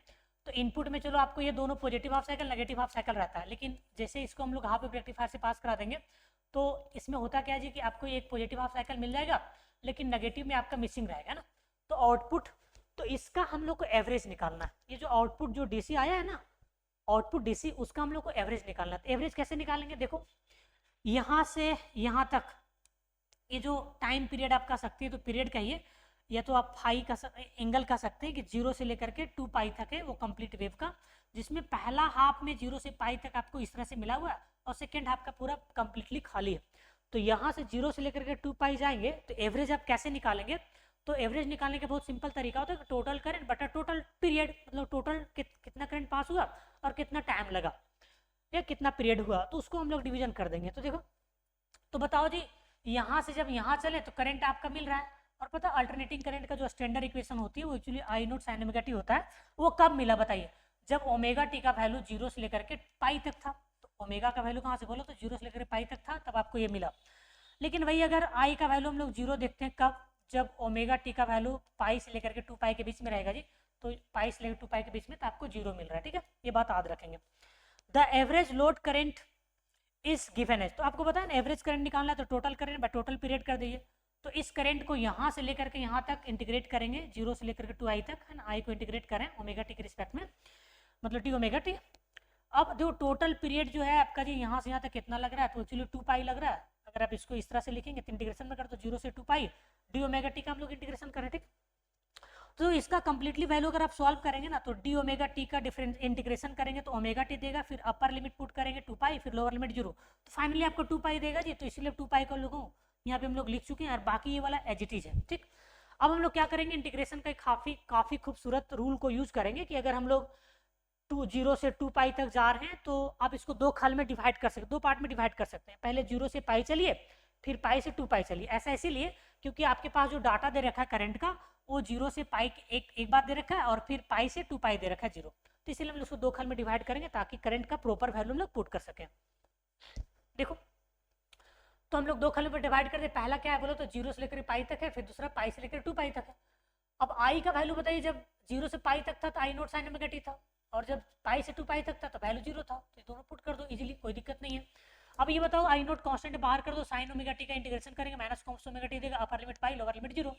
तो इनपुट में चलो आपको ये दोनों positive half cycle negative half cycle रहता है, लेकिन जैसे इसको हम लोग हाफ वेव रेक्टिफायर से पास करा देंगे तो इसमें होता क्या है जी कि आपको एक पॉजिटिव हाफ साइकिल मिल जाएगा लेकिन नेगेटिव में आपका मिसिंग रहेगा ना, तो आउटपुट, तो इसका हम लोग को एवरेज निकालना है। ये जो आउटपुट जो DC आया है ना, आउटपुट DC, उसका हम लोग को एवरेज निकालना है। तो एवरेज कैसे निकालेंगे, देखो यहाँ से यहाँ तक ये जो टाइम पीरियड आप कह सकते हैं, तो पीरियड कहिए या तो आप फाई का एंगल कह सकते हैं कि 0 से लेकर के 2 पाई तक है वो कंप्लीट वेव का, जिसमें पहला हाफ में 0 से पाई तक आपको इस तरह से मिला हुआ है और सेकेंड हाफ का पूरा कंप्लीटली खाली है। तो यहाँ से 0 से लेकर के 2 पाई जाएंगे, तो एवरेज आप कैसे निकालेंगे, तो एवरेज निकालने का बहुत सिंपल तरीका होता है कि टोटल करंट बटा टोटल पीरियड, मतलब टोटल कितना करंट पास हुआ और कितना टाइम लगा या कितना पीरियड हुआ, तो उसको हम लोग डिवीजन कर देंगे। तो देखो, तो बताओ जी यहाँ से जब यहाँ चले तो करंट आपका मिल रहा है, और पता अल्टरनेटिंग करंट का जो स्टैंडर्ड इक्वेशन होती है वो actually I0 sin omega t होता है। वो कब मिला बताइए, जब ओमेगा टी का वैल्यू 0 से लेकर के पाई तक था। तो ओमेगा का वैल्यू कहाँ से बोलो, तो 0 से लेकर पाई तक था, तब आपको ये मिला। लेकिन वही अगर I का वैल्यू हम लोग 0 देखते हैं कब, जब ओमेगा टी का वैल्यू पाई से लेकर के 2 पाई के बीच में रहेगा जी, तो पाई से लेकर 2 पाई के बीच में तो आपको 0 मिल रहा है, ठीक है, ये बात याद रखेंगे। The average load current is given as, तो आपको पता है ना एवरेज करंट निकालना है तो total current by total period कर दीजिए। तो इस करंट को यहाँ से लेकर के यहाँ तक इंटीग्रेट करेंगे, 0 से लेकर के 2i तक, है ना, आई को इंटीग्रेट करें ओमेगा टी के रिस्पेक्ट में, मतलब टी ओमेगा टी। अब जो टोटल पीरियड जो है आपका जी यहाँ से यहाँ तक कितना लग रहा है, तो एक्चुअली 2 लग रहा है। अगर आप इसको इस तरह से लिखेंगे तो इंटीग्रेशन में कर तो 0 से 2 डी ओमेगा टी का हम लोग इंटीग्रेशन करें, ठीक। तो इसका कंप्लीटली वैल्यू अगर आप सॉल्व करेंगे ना, तो डी ओमेगा टी का डिफरेंस इंटीग्रेशन करेंगे तो ओमेगा टी देगा, फिर अपर लिमिट पुट करेंगे 2 फिर लोअर लिमिट 0, तो फाइनली आपको 2 देगा जी। तो इसलिए 2 को लोगों यहाँ पे हम लोग लिख चुके हैं, और बाकी ये वाला एज इट इज है, ठीक। अब हम लोग क्या करेंगे, इंटीग्रेशन का काफी खूबसूरत रूल को यूज करेंगे कि अगर हम लोग 0 से 2 तक जा रहे हैं तो आप इसको दो खल में डिवाइड कर सकते, दो पार्ट में डिवाइड कर सकते हैं। पहले 0 से पाई चलिए, फिर पाई से 2 चलिए। ऐसा इसीलिए क्योंकि आपके पास जो डाटा दे रखा है करंट का, वो 0 से पाई एक बार दे रखा है, और फिर पाई से 2 दे रखा है 0। तो इसलिए हम लोग उसको दो खल में डिवाइड करेंगे ताकि करंट का प्रॉपर वैल्यू हम लोग पुट कर सकें। देखो, तो हम लोग दो खल में डिवाइड करते, पहला क्या है बोलो तो 0 से लेकर पाई तक है, फिर दूसरा पाई से लेकर 2 तक है। अब आई का वैल्यू बताइए, जब 0 से पाई तक था तो I nought sine omega T था, और जब पाई से 2 तक था तो वैल्यू 0 था। तो ये दोनों पुट कर दो इजीली, कोई दिक्कत नहीं है। अब ये बताओ आई नोट कांस्टेंट बाहर कर दो, साइन ओमेगा टी का इंटीग्रेशन करेंगे, माइनस कॉस ओमेगा टी देगा, अपर लिमिट पाई लोअर लिमिट 0,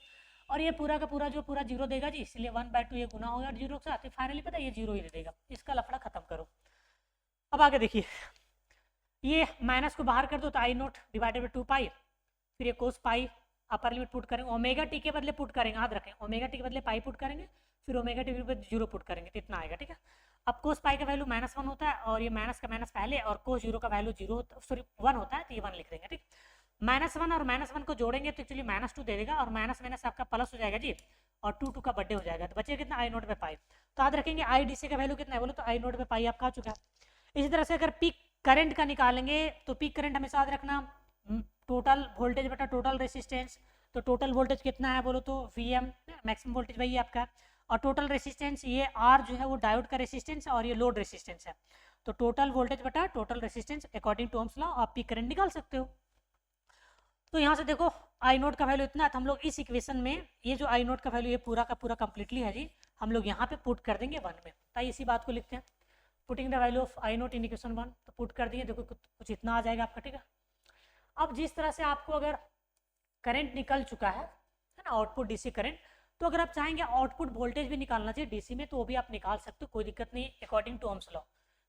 और ये पूरा का पूरा जो पूरा 0 देगा जी, इसलिए 1/2 ये गुना होगा 0 के साथ, फाइनली पता है ये 0 ही दे देगा। इसका लफड़ा खत्म करो। अब आगे देखिए, ये माइनस को बाहर कर दो तो आई नोट डिवाइडेड बाई 2 फिर ये कोस पाई, अपर लिमिट पुट करेंगे, ओमेगा टी के बदले पुट करेंगे, याद रखें ओमेगा टी के बदले पाई पुट करेंगे, फिर ओमेगा टी के बदले 0 पुट करेंगे, तो इतना आएगा, ठीक है। अब कोस पाई का वैल्यू -1 होता है, और ये माइनस का माइनस पहले, और कोस 0 का वैल्यू 1 होता है, तो ये 1 लिख देंगे, ठीक। -1 और -1 को जोड़ेंगे तो एक्चुअली -2 दे देगा, और माइनस माइनस आपका प्लस हो जाएगा जी, और 2 का बर्थडे हो जाएगा, तो बचेगा कितना, आई नोट पे पाई। तो याद रखेंगे आई डी सी का वैल्यू कितना है बोलो तो आई नोट पे पाई आपका आ चुका है। इसी तरह से अगर पीक करंट का निकालेंगे तो पीक करंट हमेशा याद रखना टोटल वोल्टेज बटा टोटल रेसिस्टेंस। तो टोटल वोल्टेज कितना है बोलो तो Vm, मैक्सिमम वोल्टेज वही है आपका, और टोटल रेसिस्टेंस ये R जो है वो डायोड का रेसिस्टेंस है, और ये लोड रेसिस्टेंस है। तो टोटल वोल्टेज बटा total resistance according to Ohm's law आप पीक करंट निकाल सकते हो। तो यहाँ से देखो आई नोट का वैल्यू इतना है, तो हम लोग इस इक्वेशन में ये जो आई नोट का वैल्यू ये पूरा का पूरा कंप्लीटली है जी, हम लोग यहाँ पे पुट कर देंगे 1 में। ताकि इसी बात को लिखते हैं, putting the value of I note in equation 1, तो पुट कर दिए, देखो कुछ इतना आ जाएगा आपका, ठीक है। अब जिस तरह से आपको अगर करंट निकल चुका है ना, आउटपुट डीसी करंट, तो अगर आप चाहेंगे आउटपुट वोल्टेज भी निकालना चाहिए डीसी में, तो वो भी आप निकाल सकते हो, कोई दिक्कत नहीं, अकॉर्डिंग टू ओम्स लॉ।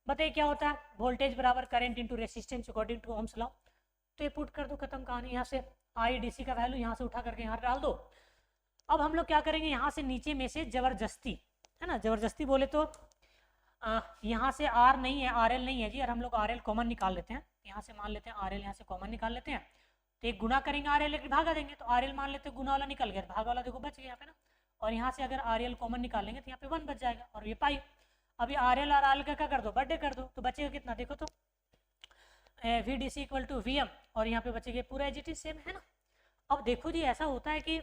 बताइए क्या होता है, वोल्टेज बराबर current into resistance according to Ohm's law. तो ये पुट कर दो, खत्म कहानी। यहाँ से आई डीसी का वैल्यू यहाँ से उठा करके यहाँ डाल दो। अब हम लोग क्या करेंगे, यहाँ से नीचे में से जबरदस्ती, है ना, जबरदस्ती बोले तो यहाँ से आर नहीं है, आर एल नहीं है जी, और हम लोग आर एल कॉमन निकाल लेते हैं। यहाँ से मान लेते हैं आर एल यहाँ से कॉमन निकाल लेते हैं, तो एक गुना करेंगे आर एल लेकर भागा देंगे, तो आर एल मान लेते हैं गुना वाला निकल गया, भागा वाला देखो बच गया यहाँ पे ना, और यहाँ से अगर आर एल कॉमन निकालेंगे तो यहाँ पे 1 बच जाएगा, और ये पाई। अभी आर एल और आर एल का क्या कर दो, बर्थडे कर दो, तो बचेगा कितना देखो तो V D C equal to V M, और यहाँ पे बचेगा पूरा एज इट इज सेम, है ना। अब देखो जी ऐसा होता है कि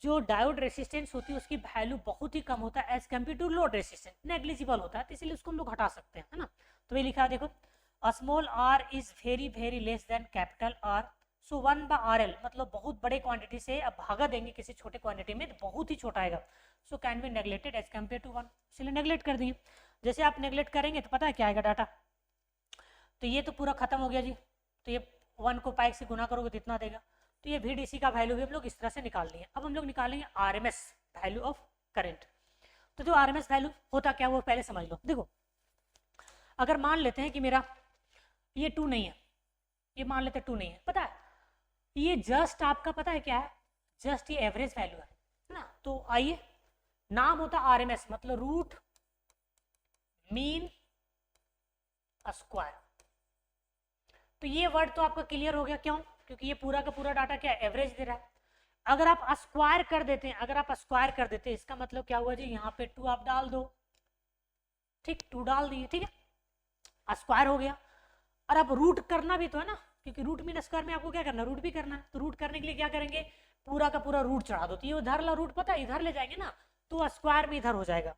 जो डायोड रेसिस्टेंस होती है उसकी वैल्यू बहुत ही कम होता है as compare to load resistance, negligible होता है, तो इसलिए उसको हम लोग हटा सकते हैं, है ना। तो ये लिखा है देखो, small R is very less than capital R, so 1/RL, मतलब बहुत बड़े क्वांटिटी से अब भागा देंगे किसी छोटे क्वांटिटी में तो बहुत ही छोटा आएगा, so can be neglected as compare to 1, इसलिए नेग्लेक्ट कर दिए। जैसे आप नेग्लेक्ट करेंगे तो पता है क्या आएगा डाटा, तो ये तो पूरा खत्म हो गया जी, तो ये 1 को पाई से गुना करोगे तो इतना देगा, तो ये VDC का वैल्यू भी हम लोग इस तरह से निकाल लिए। अब हम लोग निकालेंगे RMS वैल्यू ऑफ करंट। तो जो RMS वैल्यू होता क्या वो पहले समझ लो। देखो अगर मान लेते हैं कि मेरा ये 2 नहीं है, ये मान लेते हैं 2 नहीं है, पता है ये जस्ट आपका पता है क्या है, जस्ट ये एवरेज वैल्यू है ना। तो आइए, नाम होता RMS, मतलब रूट मीन स्क्वायर। तो ये वर्ड तो आपका क्लियर हो गया, क्यों, क्योंकि ये पूरा का पूरा डाटा क्या एवरेज दे रहा है। अगर आप स्क्वायर कर देते हैं, अगर आप स्क्वायर कर देते हैं इसका मतलब क्या हुआ जी, यहाँ पे 2 आप डाल दो, ठीक 2 डाल दिए, ठीक है स्क्वायर हो गया। और अब रूट करना भी तो है ना, क्योंकि रूट मीन स्क्वायर में आपको क्या करना है, रूट भी करना है। तो रूट करने के लिए क्या करेंगे, पूरा का पूरा रूट चढ़ा दो, तो ये उधर ला रूट पता है इधर ले जाएंगे ना, तो स्क्वायर में इधर हो जाएगा।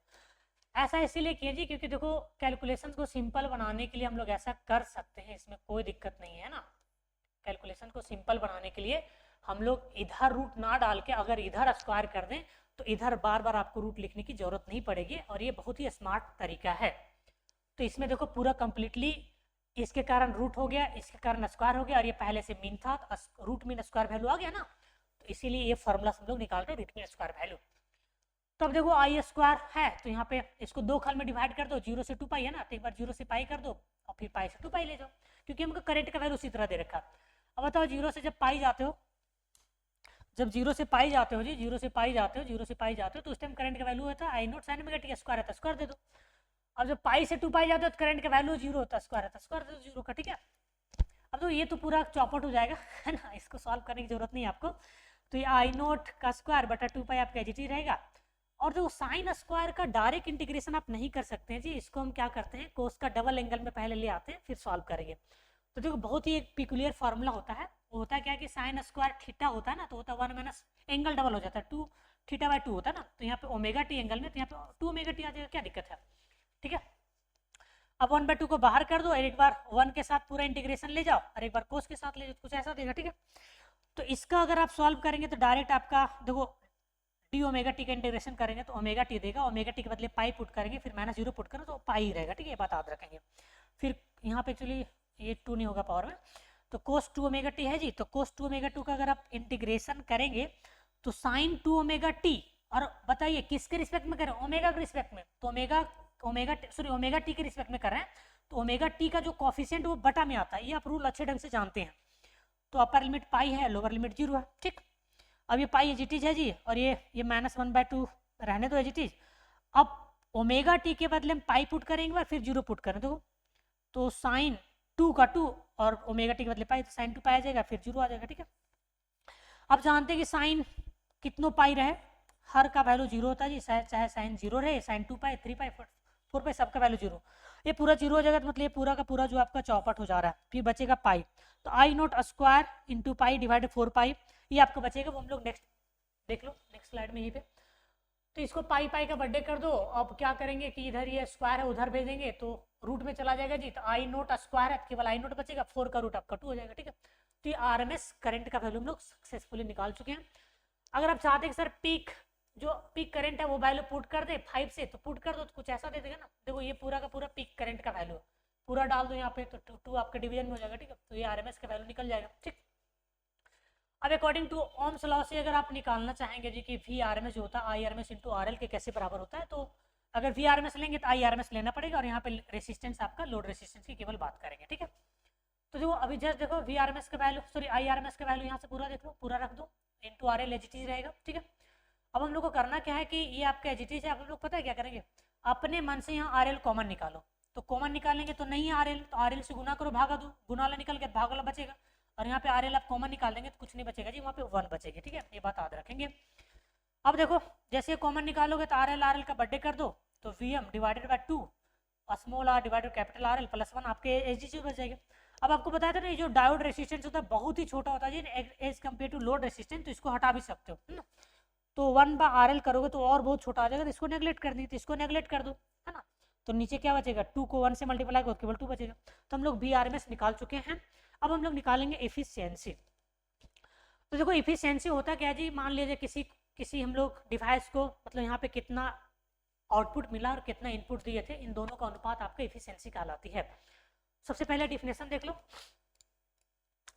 ऐसा इसीलिए कीजिए क्योंकि देखो कैलकुलेशन को सिंपल बनाने के लिए हम लोग ऐसा कर सकते हैं, इसमें कोई दिक्कत नहीं है ना। कैलकुलेशन को सिंपल बनाने के लिए हम लोग इधर रूट ना डाल के अगर इधर स्क्वायर कर दें तो इधर बार बार आपको रूट लिखने की जरूरत नहीं पड़ेगी, और ये बहुत ही स्मार्ट तरीका है। तो इसमें देखो पूरा कंप्लीटली इसके कारण रूट हो गया, इसके कारण स्क्वायर हो गया, और ये पहले से मीन था, तो रूट मीन स्क्वायर वैल्यू आ गया ना। तो इसीलिए ये फॉर्मूला हम लोग निकालते हैं रूट मीन स्क्वायर वैल्यू। तो अब देखो आई स्क्वायर है, तो यहाँ पे इसको दो खल में डिवाइड कर दो, 0 से 2 पाई है ना, तो एक बार 0 से पाई कर दो और फिर पाई से 2 पाई ले जाओ, क्योंकि हमको करंट का वैल्यू उसी तरह दे रखा। अब बताओ 0 से जब पाई जाते हो, जब 0 से पाई जाते हो जी, 0 से पाई जाते हो, 0 से पाई जाते हो, तो उस टाइम करंट का वैल्यू होता है I nought sine omega t, square है तो स्क्वायर दे दो। अब जब पाई से 2 पाई जाते हो तो करंट का वैल्यू 0 होता है, स्क्वायर है तो स्क्वायर दे दो 0 का, ठीक है। अब तो ये तो पूरा चौपट हो जाएगा है ना, इसको सॉल्व करने की जरूरत नहीं है आपको। तो ये आई नोट का स्क्वायर बटा 2 पाई आपका एच रहेगा। और जो साइन स्क्वायर का डायरेक्ट इंटीग्रेशन आप नहीं कर सकते हैं जी, इसको हम क्या करते हैं, कोस का डबल एंगल में पहले ले आते हैं फिर सॉल्व करेंगे। तो देखो बहुत ही एक पिकुलियर फार्मूला होता है, वो होता है क्या कि साइन स्क्वायर थीटा होता है ना, तो होता है 1 माइनस एंगल डबल हो जाता है 2 थीटा बाय 2 होता है ना, तो यहाँ पे ओमेगा टी एंगल में, तो यहाँ पे 2 ओमेगा टी आ जाएगा, क्या दिक्कत है, ठीक है। अब 1/2 को बाहर कर दो और एक बार 1 के साथ पूरा इंटीग्रेशन ले जाओ और एक बार कोस के साथ ले जाओ, कुछ ऐसा देगा, ठीक है। तो इसका अगर आप सॉल्व करेंगे तो डायरेक्ट आपका देखो डी ओमेगा टी का इंटीग्रेशन करेंगे तो ओमेगा टी देगा, ओमेगा टी के बदले पाई पुट करेंगे फिर -0 पुट करें तो पाई रहेगा, ठीक है, ये बात याद रखेंगे। फिर यहाँ पे एक्चुअली ये 2 नहीं होगा पावर में, तो कोस 2 ओमेगा टी है जी, तो कोस 2 ओमेगा 2 का अगर आप इंटीग्रेशन करेंगे तो साइन 2 ओमेगा टी, और बताइए किसके रिस्पेक्ट में करें, ओमेगा के रिस्पेक्ट में, तो ओमेगा टी के रिस्पेक्ट में कर रहे हैं, तो ओमेगा टी का जो कॉफिशिएंट वो बटा में आता है, ये आप रूल अच्छे ढंग से जानते हैं। तो अपर लिमिट पाई है, लोअर लिमिट 0 है, ठीक। अब ये पाई एजिटीज है जी, और ये -1/2 रहने दो एजिटीज। अब ओमेगा टी के बदले हम पाई पुट करेंगे फिर 0 पुट करें तो साइन 2 का 2 और ओमेगा टी के बदले पाई, तो साइन 2 पाई आ जाएगा फिर 0 आ जाएगा, ठीक है। अब जानते हैं कि साइन कितनों पाई रहे, हर का वैल्यू 0 होता है जी, चाहे साइन 0 रहे, साइन 2 पाई 3 पाई 4 पाई सबका वैल्यू 0, ये पूरा 0 हो जाएगा, तो मतलब ये पूरा का पूरा जो आपका चौपट हो जा रहा है, फिर बचेगा पाई, तो I nought square into pi divided 4 pi, ये आपको बचेगा, वो हम लोग नेक्स्ट देख लो नेक्स्ट स्लाइड में यहीं पे। तो इसको पाई पाई का बर्थडे कर दो, अब क्या करेंगे कि इधर ये स्क्वायर है उधर भेजेंगे तो रूट में चला जाएगा जी, तो आई नोट स्क्वायर है, केवल आई नोट बचेगा, 4 का रूट आपका 2 हो जाएगा, ठीक है। तो ये आरएमएस करंट का वैल्यू हम लोग सक्सेसफुली निकाल चुके हैं। अगर आप चाहते हैं कि सर पीक करंट है वो वैल्यू पुट कर दे 5 से, तो पुट कर दो, तो कुछ ऐसा दे देगा ना, देखो ये पूरा का पूरा पीक करंट का वैल्यू पूरा डाल दो यहाँ पे, तो 2 आपका डिवीजन में हो जाएगा, ठीक है, तो ये आरएमएस का वैल्यू निकल जाएगा, ठीक। अब अकॉर्डिंग टू ओम्स लॉ से अगर आप निकालना चाहेंगे जी कि वी आर एम एस जो होता है I R M S into R L के कैसे बराबर होता है, तो अगर वी आर एम एस लेंगे तो आई आर एम एस लेना पड़ेगा, और यहाँ पे रेसिस्टेंस आपका लोड रेसिस्टेंस की केवल बात करेंगे, ठीक है। तो जो अभी जस्ट देखो वी आर एम एस का value, sorry I R M S का वैल्यू यहाँ से पूरा देख लो, पूरा रख दो इंटू आर एल एच रहेगा, ठीक है। अब हम लोग को करना क्या है कि ये आपका एच है, आप लोग पता है क्या करेंगे, अपने मन से यहाँ आर एल कॉमन निकालो, तो कॉमन निकालेंगे तो नहीं है आर एल, तो आर एल से गुना करो भागा दो, गुना वाला निकल गया भाग वाला बचेगा, और यहाँ पे आर एल आप कॉमन निकाल देंगे तो कुछ नहीं बचेगा जी, वहाँ पे 1 बचेगी, ठीक है, ये बात याद रखेंगे। अब देखो जैसे कॉमन निकालोगे तो आर एल का बर्थडे कर दो, तो V M divided by 2 small R divided capital R L plus 1 आपके एच डी बच जाएगा। अब आपको बताया था ना ये जो डायोड रेसिस्टेंस होता है बहुत ही छोटा होता है जी as compare to load resistance, तो इसको हटा भी सकते हो, है ना। तो 1/RL करोगे तो और बहुत छोटा आ जाएगा, तो इसको नेगलेक्ट कर दी, तो इसको नेगलेक्ट कर दो, है ना। तो नीचे क्या बचेगा, 2 को 1 से मल्टीप्लाई करो केवल 2 बचेगा। तो हम लोग VRMS निकाल चुके हैं। अब हम लोग निकालेंगे एफिशिएंसी। तो देखो एफिशिएंसी होता क्या है जी, मान लीजिए किसी हम लोग डिवाइस को मतलब यहाँ पे कितना आउटपुट मिला और कितना इनपुट दिए थे, इन दोनों का अनुपात आपका एफिशिएंसी कहलाती है। सबसे पहले डिफिनेशन देख लो,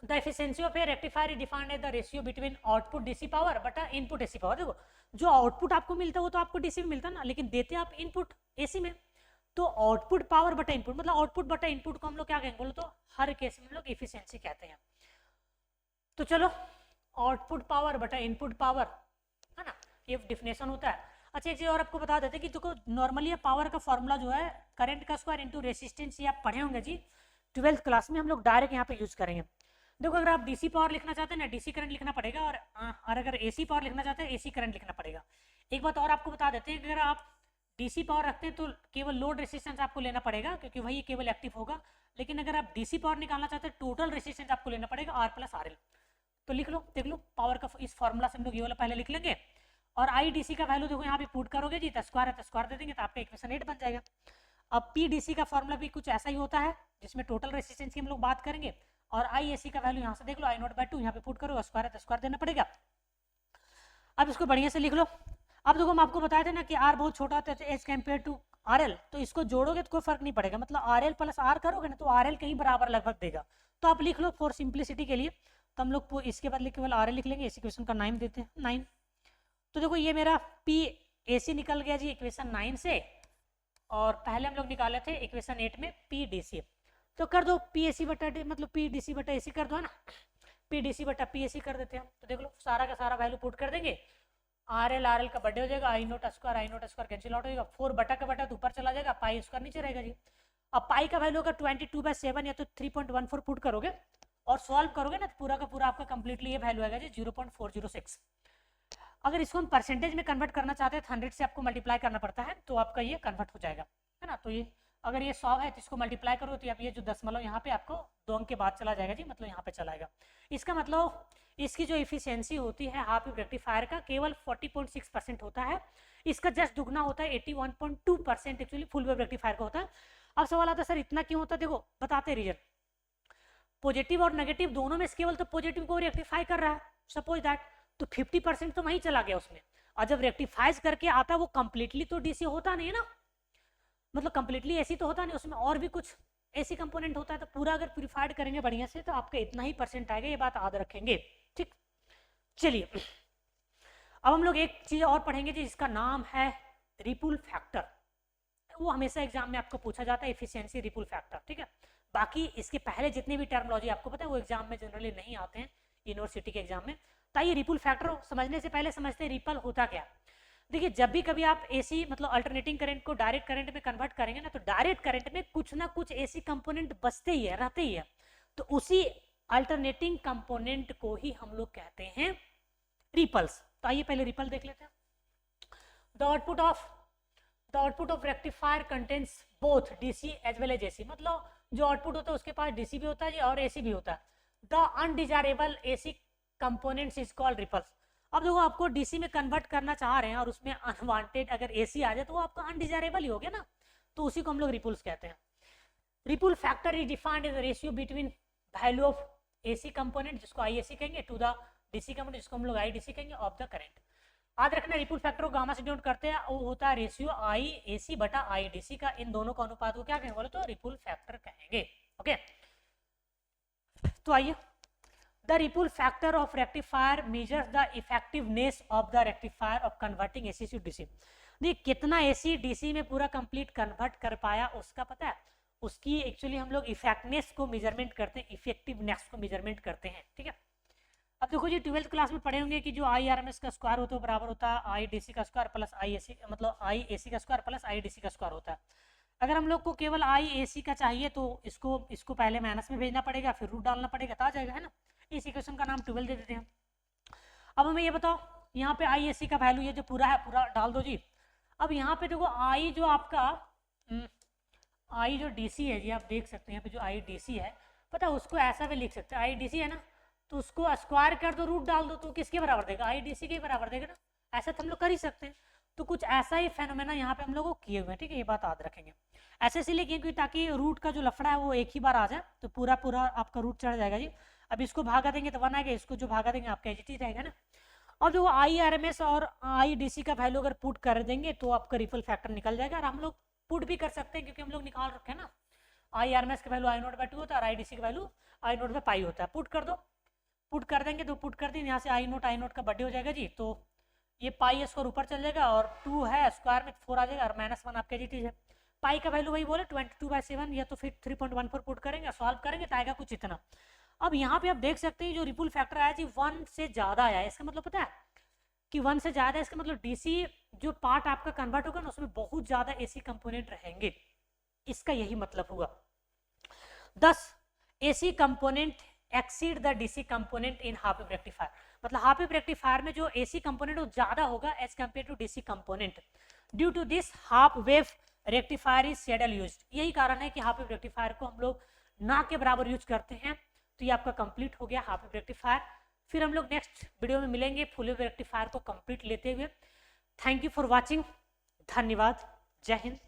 the efficiency of a rectifier is defined as the ratio between output DC power बटा इनपुट एसी पावर। देखो जो आउटपुट आपको मिलता है वो तो आपको डीसी में मिलता है ना, लेकिन देते आप इनपुट एसी में, तो आउटपुट पावर बटा इनपुट मतलब आउटपुट बटा इनपुट को हम लोग क्या कहेंगे, बोलो तो हर केस में हम लोग एफिशिएंसी कहते हैं। तो चलो आउटपुट पावर बटा इनपुट पावर, है ना, ये डिफिनेशन होता है। अच्छा एक चीज और आपको बता देते हैं कि देखो नॉर्मली पावर का फॉर्मूला जो है करंट का स्क्वायर इंटू रेसिस्टेंस, ये आप पढ़े होंगे जी 12th क्लास में, हम लोग डायरेक्ट यहाँ पे यूज करेंगे। देखो अगर आप डीसी पावर लिखना चाहते हैं ना डीसी करंट लिखना पड़ेगा, और अगर एसी पावर लिखना चाहते हैं एसी करंट लिखना पड़ेगा। एक बात और आपको बता देते हैं कि अगर आप डीसी पावर रखते हैं तो केवल लोड रेसिस्टेंस आपको लेना पड़ेगा क्योंकि वही केवल एक्टिव होगा, लेकिन अगर आप डीसी पावर निकालना चाहते हैं टोटल रेसिस्टेंस आपको लेना पड़ेगा आर प्लस आर एल। तो लिख लो, देख लो पावर का इस फॉर्मूला से हम लोग ये वाला पहले लिख लेंगे, और आई डीसी का वैल्यू देखो यहाँ पे पुट करोगे जी, तो स्क्वायर है तो स्क्वायर दे देंगे, तो आपका इक्वेशन 8 बन जाएगा। अब पी डीसी का फॉर्मूला भी कुछ ऐसा ही होता है जिसमें टोटल रेसिस्टेंस की हम लोग बात करेंगे, और आई एसी का वैल्यू यहाँ से देख लो आई नॉट बाय 2 यहाँ पे पुट करो, स्क्वायर है तो स्क्वायर देना पड़ेगा। अब इसको बढ़िया से लिख लो। अब देखो हम आपको बताए थे ना कि आर बहुत छोटा होता है as compare to R L, तो इसको जोड़ोगे तो कोई फर्क नहीं पड़ेगा, मतलब आर एल प्लस आर करोगे ना तो आर एल कहीं बराबर लगभग देगा। तो आप लिख लो फॉर सिंप्लिसिटी के लिए, तो हम लोग इसके बदले केवल आर लिख लेंगे, इस इक्वेशन का 9 देते हैं 9। तो देखो ये मेरा पी ए सी निकल गया जी इक्वेशन 9 से, और पहले हम लोग निकाले थे इक्वेशन 8 में पी डी सी। तो कर दो पी ए सी बटा मतलब पी डी सी बटा ए सी कर दो, है ना, पी डी सी बटा पी ए सी कर देते हैं हम। तो देख लो सारा का सारा वैल्यू पुट कर देंगे, आर एल का बर्थडे हो जाएगा, आई नोट स्क्वायर कैंसिल आउट हो जाएगा, 4 बटा का बटा तो ऊपर चला जाएगा, पाई स्क्वायर नीचे रहेगा जी। अब पाई का वैल्यू अगर 22/7 या तो 3.14 पुट करोगे और सॉल्व करोगे ना, तो पूरा का पूरा आपका कंप्लीटली ये वैल्यू आएगा जी 0.406। अगर इसको हम परसेंटेज में कन्वर्ट करना चाहते हैं तो 100 से आपको मल्टीप्लाई करना पड़ता है, तो आपका ये कन्वर्ट हो जाएगा, है ना। तो ये अगर ये 100 है तो इसको मल्टीप्लाई करो तो आप ये जो दशमलव यहाँ पे आपको 2 अंक के बाद चला जाएगा जी, मतलब यहाँ पे चलाएगा। इसका मतलब इसकी जो इफिशियंसी होती है हाफ वेव रेक्टिफायर का केवल 40.6% होता है, इसका जस्ट दुगना होता है 81.2% एक्चुअली फुल वेव रेक्टिफायर का होता है। अब सवाल आता है सर इतना क्यों होता है, देखो बताते हैं रीजन। पॉजिटिव और नेगेटिव दोनों में केवल तो पॉजिटिव को रेक्टिफाई कर रहा है, सपोज दैट, तो 50% तो वहीं चला गया उसमें, और जब रेक्टिफाइज करके आता है वो कंप्लीटली तो डीसी होता नहीं है ना, मतलब कंप्लीटली एसी तो होता नहीं, उसमें और भी कुछ एसी कंपोनेंट होता है। तो पूरा अगर प्यूरिफाइड करेंगे बढ़िया से तो आपका इतना ही परसेंट आएगा, ये बात याद रखेंगे, ठीक। चलिए अब हम लोग एक चीज और पढ़ेंगे जी, जिसका नाम है रिपुल फैक्टर। वो हमेशा एग्जाम में आपको पूछा जाता है, एफिशिएंसी रिपुल फैक्टर, ठीक है। बाकी इसके पहले जितने भी टर्मोलॉजी आपको पता है वो एग्जाम में जनरली नहीं आते हैं यूनिवर्सिटी के एग्जाम में। तो ये रिपुल फैक्टर समझने से पहले समझते हैं रिपल होता क्या। देखिए जब भी कभी आप एसी मतलब अल्टरनेटिंग करंट को डायरेक्ट करंट में कन्वर्ट करेंगे ना, तो डायरेक्ट करंट में कुछ ना कुछ एसी कंपोनेंट बचते ही है, रहते ही है। तो उसी अल्टरनेटिंग कंपोनेंट को ही हम लोग कहते हैं रिपल्स। तो आइए पहले रिपल देख लेते हैं। The output of rectifier contains both DC as well as AC, मतलब जो आउटपुट होता है उसके पास डीसी भी होता है और एसी भी होता है। The undesirable AC components is called ripples. अब देखो आपको डीसी में कन्वर्ट करना चाह रहे हैं और उसमें अनवांटेड अगर एसी आ जाए तो वो आपका अनडिजायरेबल ही हो गया ना, तो उसी को हम लोग रिपुल्स कहते हैं। Ripple factor is defined as ratio between value of AC component जिसको आईएसी कहेंगे टू द डीसी कंपोनेंट जिसको हम लोग आईडीसी कहेंगे ऑफ द करंट। याद रखना रिपुल फैक्टर को गामा से डिनोट करते हैं, वो होता है रेशियो आई एसी बटा आई डीसी का। इन दोनों का अनुपात को क्या कहेंगे बोले तो रिपुल फैक्टर कहेंगे, ओके। तो आइए the ripple factor of rectifier measures the effectiveness of the rectifier of converting AC to DC. देखिए कितना एसी डीसी में पूरा कंप्लीट कन्वर्ट कर पाया उसका पता है, उसकी एक्चुअली हम लोग इफेक्टनेस को मेजरमेंट करते हैं, इफेक्टिवनेस को मेजरमेंट करते हैं, ठीक है। अब देखो जी 12th क्लास में पढ़े होंगे कि जो आई आर एम एस का स्क्वायर होता है बराबर होता है आई डी सी का स्क्वायर प्लस आई ए सी, मतलब आई ए सी का square plus I D C का स्क्वायर होता है। अगर हम लोग को केवल आई ए सी का चाहिए तो इसको पहले माइनस में भेजना पड़ेगा, फिर रूट डालना पड़ेगा, तो आ जाएगा, है ना। इस इक्वेशन का नाम 12 दे देते हैं। अब हमें ये बताओ यहाँ पे आई ए सी का वैल्यू ये जो पूरा है पूरा डाल दो जी। अब यहाँ पे देखो आई जो आपका आई जो डीसी है जी, आप देख सकते हैं यहाँ पे जो आई डीसी है पता है उसको ऐसा भी लिख सकते हैं, आई डीसी है ना तो उसको स्क्वायर कर दो, रूट डाल दो, तो किसके बराबर देगा, आई डीसी के बराबर देगा ना। ऐसा तो हम लोग कर ही सकते हैं। तो कुछ ऐसा ही फेनोमेना यहाँ पे हम लोग किए हुए हैं, ठीक है, ये बात याद रखेंगे। ऐसे इसलिए क्योंकि ताकि रूट का जो लफड़ा है वो एक ही बार आ जाए, तो पूरा पूरा आपका रूट चढ़ जाएगा जी। अब इसको भागा देंगे तो 1 आएगा, इसको जो भागा देंगे आपका एच रहेगा ना। और जो आई आर एम एस और आई डी सी का वैल्यू अगर पुट कर देंगे तो आपका रिपल फैक्टर निकल जाएगा। और हम लोग पुट भी कर सकते हैं क्योंकि हम लोग निकाल रखे हैं ना, आई आर एम एस का वैल्यू आई नोट बाई 2 होता है और आई डी सी का value I note by pi होता है। पुट कर दो, पुट कर देंगे तो पुट कर देंगे यहाँ से आई नोट का बर्थडे हो जाएगा जी। तो ये पाई स्क्वायर ऊपर चल जाएगा और 2 है स्क्वायर में 4 आ जाएगा और -1 आपका जी है। पाई का वैल्यू वही बोले 22/7 या तो फिर 3.14 पुट करेंगे, सॉल्व करेंगे तो आएगा कुछ इतना। अब यहाँ पे आप देख सकते हैं जो रिपुल फैक्टर आया जी 1 से ज्यादा आया, इसका मतलब पता है कि 1 से ज्यादा, इसका मतलब डीसी जो पार्ट आपका कन्वर्ट होगा ना उसमें बहुत ज्यादा एसी कंपोनेंट रहेंगे, इसका यही मतलब हुआ। 10 AC component exceed the DC component in half wave rectifier, मतलब हाफ वेव रेक्टिफायर में जो एसी कंपोनेंट वो ज्यादा होगा as compare to DC component. Due to this half wave rectifier is seldom used, यही कारण है कि हाफ वेव रेक्टिफायर को हम लोग ना के बराबर यूज करते हैं। तो ये आपका कंप्लीट हो गया हाफ वेव रेक्टिफायर। फिर हम लोग नेक्स्ट वीडियो में मिलेंगे फुल वेव रेक्टिफायर को कंप्लीट लेते हुए। थैंक यू फॉर वॉचिंग, धन्यवाद, जय हिंद।